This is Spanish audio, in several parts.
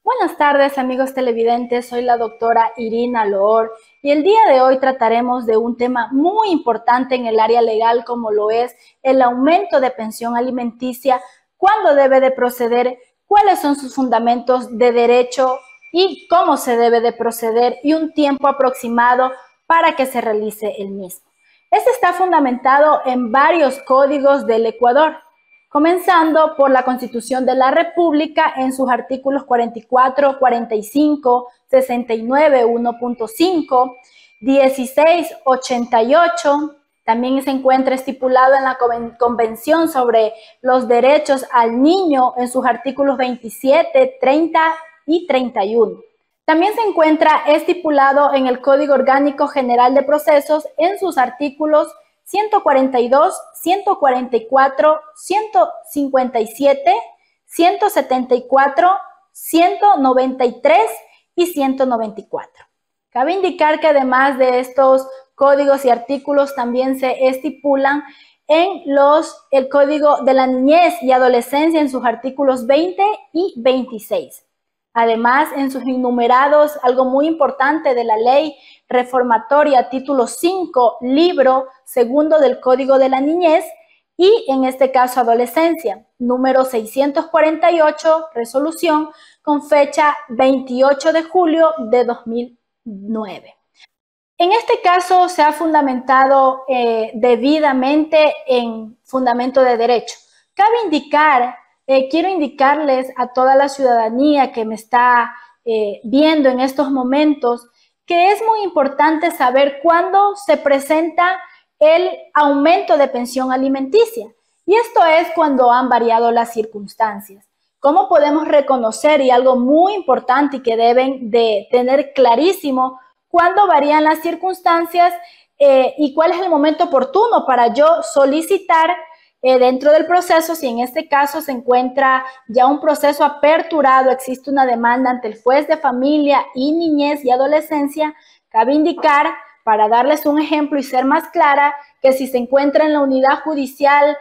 Buenas tardes, amigos televidentes. Soy la doctora Irina Loor y el día de hoy trataremos de un tema muy importante en el área legal, como lo es el aumento de pensión alimenticia, cuándo debe de proceder, cuáles son sus fundamentos de derecho y cómo se debe de proceder y un tiempo aproximado para que se realice el mismo. Este está fundamentado en varios códigos del Ecuador, comenzando por la Constitución de la República en sus artículos 44, 45, 69, 1.5, 16, 88. También se encuentra estipulado en la Convención sobre los Derechos al Niño en sus artículos 27, 30 y 31. También se encuentra estipulado en el Código Orgánico General de Procesos en sus artículos 142, 144, 157, 174, 193 y 194. Cabe indicar que además de estos códigos y artículos también se estipulan en el Código de la Niñez y Adolescencia en sus artículos 20 y 26. Además, en sus innumerados, algo muy importante de la ley reformatoria, título 5, libro segundo del Código de la Niñez y en este caso adolescencia, número 648, resolución con fecha 28 de julio de 2009. En este caso se ha fundamentado debidamente en fundamento de derecho. Cabe indicar, quiero indicarles a toda la ciudadanía que me está viendo en estos momentos que es muy importante saber cuándo se presenta el aumento de pensión alimenticia. Y esto es cuando han variado las circunstancias. ¿Cómo podemos reconocer? Y algo muy importante y que deben de tener clarísimo, cuándo varían las circunstancias y cuál es el momento oportuno para yo solicitar dentro del proceso, si en este caso se encuentra ya un proceso aperturado, existe una demanda ante el juez de familia y niñez y adolescencia. Cabe indicar, para darles un ejemplo y ser más clara, que si se encuentra en la unidad judicial,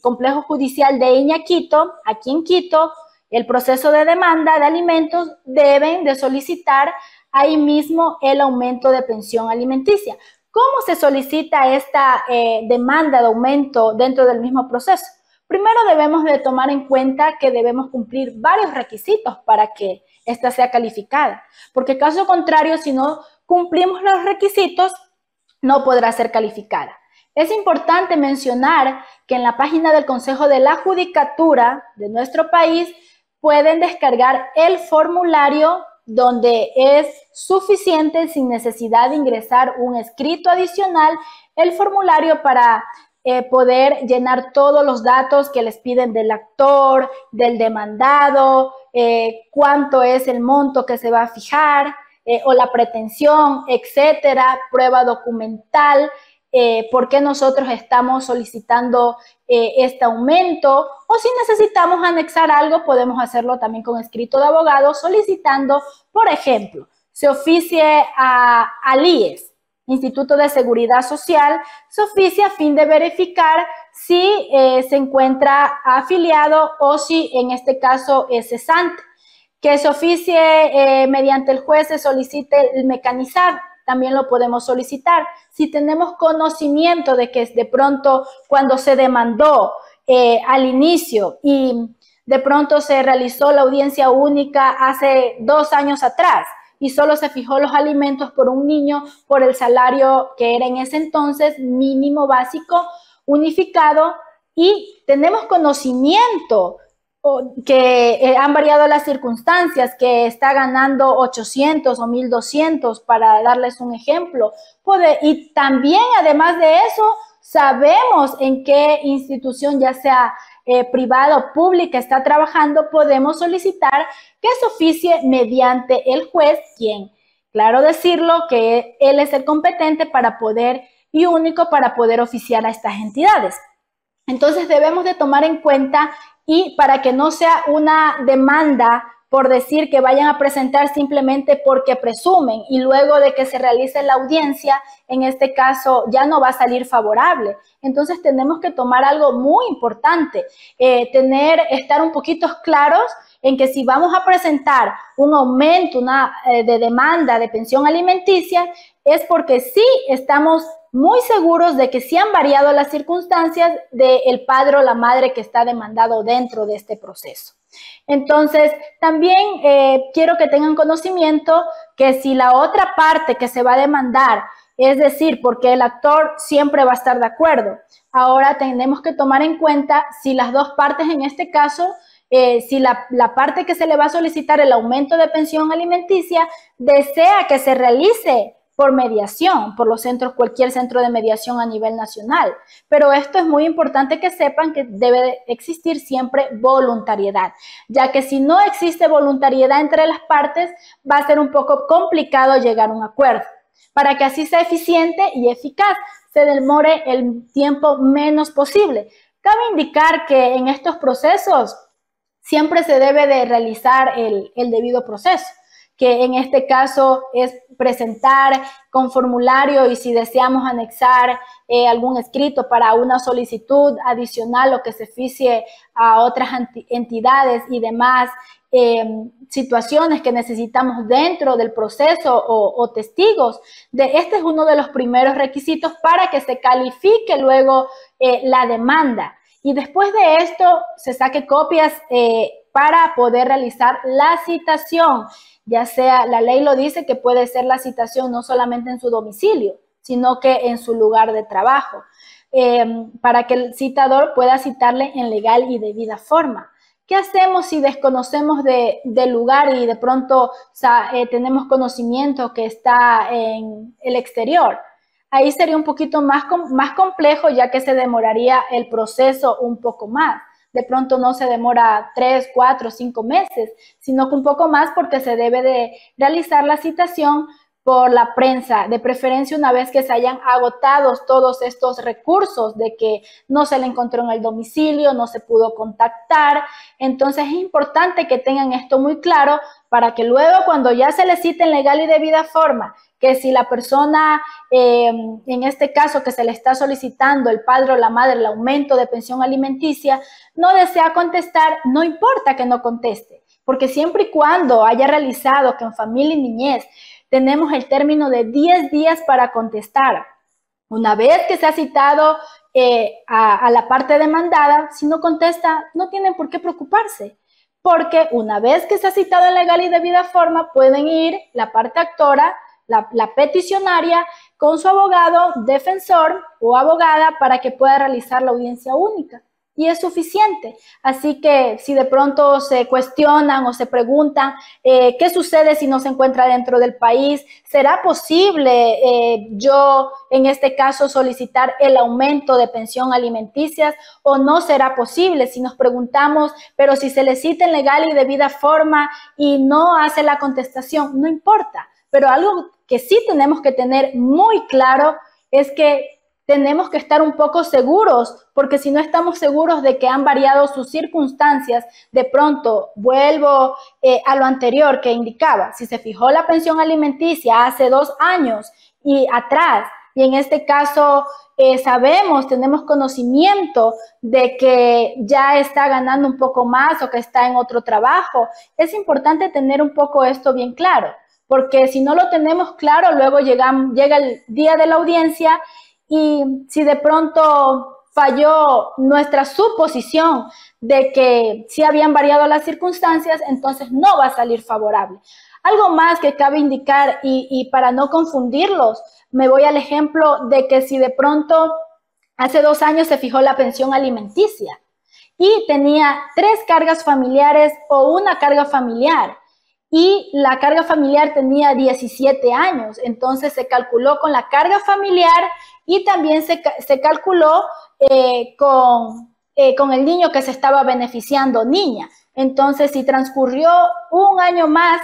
complejo judicial de Iñaquito, aquí en Quito, el proceso de demanda de alimentos deben de solicitar ahí mismo el aumento de pensión alimenticia. ¿Cómo se solicita esta demanda de aumento dentro del mismo proceso? Primero debemos de tomar en cuenta que debemos cumplir varios requisitos para que esta sea calificada, porque caso contrario, si no cumplimos los requisitos, no podrá ser calificada. Es importante mencionar que en la página del Consejo de la Judicatura de nuestro país pueden descargar el formulario donde es suficiente, sin necesidad de ingresar un escrito adicional, el formulario para poder llenar todos los datos que les piden del actor, del demandado, cuánto es el monto que se va a fijar o la pretensión, etcétera, prueba documental, por qué nosotros estamos solicitando este aumento, o si necesitamos anexar algo, podemos hacerlo también con escrito de abogado, solicitando, por ejemplo, se oficie al IES, Instituto de Seguridad Social, se oficia a fin de verificar si se encuentra afiliado o si en este caso es cesante. Que se oficie mediante el juez, se solicite el mecanizado, también lo podemos solicitar. Si tenemos conocimiento de que de pronto cuando se demandó al inicio y de pronto se realizó la audiencia única hace 2 años atrás y solo se fijó los alimentos por un niño por el salario que era en ese entonces mínimo básico unificado y tenemos conocimiento que han variado las circunstancias, que está ganando 800 o 1,200 para darles un ejemplo. Y también, además de eso, sabemos en qué institución, ya sea privada o pública, está trabajando, podemos solicitar que se oficie mediante el juez, quien, claro decirlo, que él es el competente para poder y único para poder oficiar a estas entidades. Entonces debemos de tomar en cuenta, y para que no sea una demanda por decir que vayan a presentar simplemente porque presumen y luego de que se realice la audiencia, en este caso ya no va a salir favorable. Entonces tenemos que tomar algo muy importante, estar un poquito claros en que si vamos a presentar un aumento de demanda de pensión alimenticia, es porque sí estamos muy seguros de que sí han variado las circunstancias del padre o la madre que está demandado dentro de este proceso. Entonces, también quiero que tengan conocimiento que si la otra parte que se va a demandar, es decir, porque el actor siempre va a estar de acuerdo, ahora tenemos que tomar en cuenta si las dos partes en este caso, si la parte que se le va a solicitar el aumento de pensión alimenticia desea que se realice por mediación, por los centros, cualquier centro de mediación a nivel nacional. Pero esto es muy importante que sepan que debe existir siempre voluntariedad, ya que si no existe voluntariedad entre las partes, va a ser un poco complicado llegar a un acuerdo. Para que así sea eficiente y eficaz, se demore el tiempo menos posible. Cabe indicar que en estos procesos siempre se debe de realizar el debido proceso, que en este caso es presentar con formulario y si deseamos anexar algún escrito para una solicitud adicional o que se oficie a otras entidades y demás situaciones que necesitamos dentro del proceso o testigos. Este es uno de los primeros requisitos para que se califique luego la demanda. Y después de esto se saque copias para poder realizar la citación, ya sea, la ley lo dice que puede ser la citación no solamente en su domicilio, sino que en su lugar de trabajo, para que el citador pueda citarle en legal y debida forma. ¿Qué hacemos si desconocemos del lugar y de pronto tenemos conocimiento que está en el exterior? Ahí sería un poquito más complejo, ya que se demoraría el proceso un poco más. De pronto no se demora 3, 4, 5 meses, sino que un poco más porque se debe de realizar la citación por la prensa, de preferencia una vez que se hayan agotado todos estos recursos de que no se le encontró en el domicilio, no se pudo contactar. Entonces es importante que tengan esto muy claro para que luego cuando ya se le cite en legal y debida forma, que si la persona, en este caso que se le está solicitando el padre o la madre el aumento de pensión alimenticia, no desea contestar, no importa que no conteste, porque siempre y cuando haya realizado que en familia y niñez tenemos el término de 10 días para contestar. Una vez que se ha citado a la parte demandada, si no contesta, no tienen por qué preocuparse, porque una vez que se ha citado en legal y debida forma, pueden ir la parte actora, la peticionaria, con su abogado, defensor o abogada para que pueda realizar la audiencia única. Y es suficiente. Así que si de pronto se cuestionan o se preguntan qué sucede si no se encuentra dentro del país, ¿será posible yo en este caso solicitar el aumento de pensión alimenticias o no será posible? Si nos preguntamos, pero si se le cita en legal y debida forma y no hace la contestación, no importa. Pero algo que sí tenemos que tener muy claro es que tenemos que estar un poco seguros, porque si no estamos seguros de que han variado sus circunstancias, de pronto vuelvo a lo anterior que indicaba, si se fijó la pensión alimenticia hace 2 años y atrás, y en este caso tenemos conocimiento de que ya está ganando un poco más o que está en otro trabajo, es importante tener un poco esto bien claro, porque si no lo tenemos claro, luego llega el día de la audiencia. Y si de pronto falló nuestra suposición de que sí habían variado las circunstancias, entonces no va a salir favorable. Algo más que cabe indicar y para no confundirlos, me voy al ejemplo de que si de pronto hace 2 años se fijó la pensión alimenticia y tenía 3 cargas familiares o una carga familiar, y la carga familiar tenía 17 años, entonces se calculó con la carga familiar y también se calculó con el niño que se estaba beneficiando, niña. Entonces, si transcurrió 1 año más,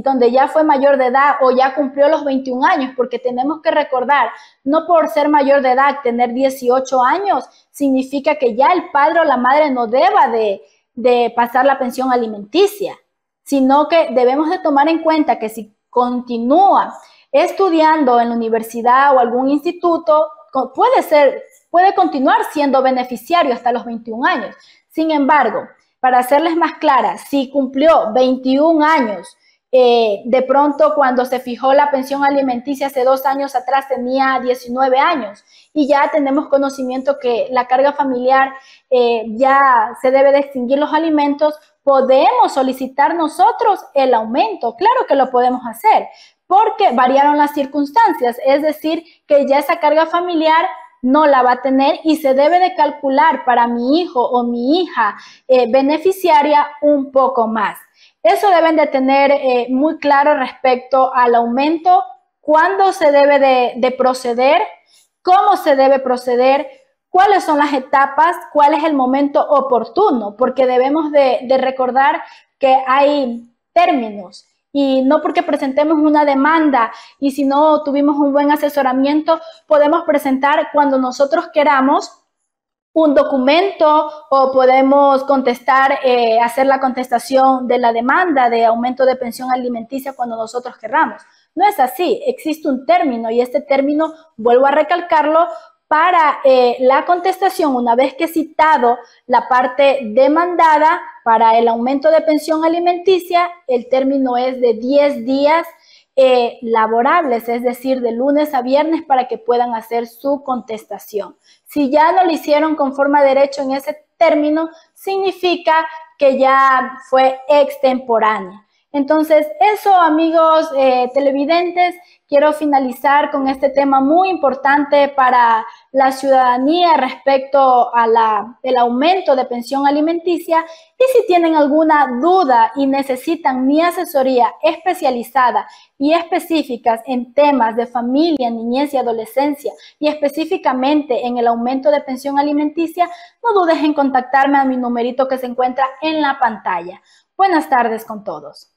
donde ya fue mayor de edad o ya cumplió los 21 años, porque tenemos que recordar, no por ser mayor de edad, tener 18 años, significa que ya el padre o la madre no deba de pasar la pensión alimenticia. sino que debemos de tomar en cuenta que si continúa estudiando en la universidad o algún instituto, puede continuar siendo beneficiario hasta los 21 años. Sin embargo, para hacerles más clara, si cumplió 21 años, de pronto cuando se fijó la pensión alimenticia hace 2 años atrás tenía 19 años y ya tenemos conocimiento que la carga familiar ya se debe de extinguir los alimentos, podemos solicitar nosotros el aumento. Claro que lo podemos hacer porque variaron las circunstancias, es decir, que ya esa carga familiar no la va a tener y se debe de calcular para mi hijo o mi hija beneficiaria un poco más. Eso deben de tener muy claro respecto al aumento, cuándo se debe de proceder, cómo se debe proceder, cuáles son las etapas, cuál es el momento oportuno, porque debemos de recordar que hay términos y no porque presentemos una demanda y si no tuvimos un buen asesoramiento, podemos presentar cuando nosotros queramos un documento o podemos contestar, hacer la contestación de la demanda de aumento de pensión alimenticia cuando nosotros querramos. No es así, existe un término y este término, vuelvo a recalcarlo, para la contestación, una vez que he citado la parte demandada para el aumento de pensión alimenticia, el término es de 10 días laborables, es decir, de lunes a viernes para que puedan hacer su contestación. Si ya no lo hicieron conforme a derecho en ese término, significa que ya fue extemporánea. Entonces, eso, amigos televidentes, quiero finalizar con este tema muy importante para la ciudadanía respecto a el aumento de pensión alimenticia. Y si tienen alguna duda y necesitan mi asesoría especializada y específicas en temas de familia, niñez y adolescencia y específicamente en el aumento de pensión alimenticia, no dudes en contactarme a mi numerito que se encuentra en la pantalla. Buenas tardes con todos.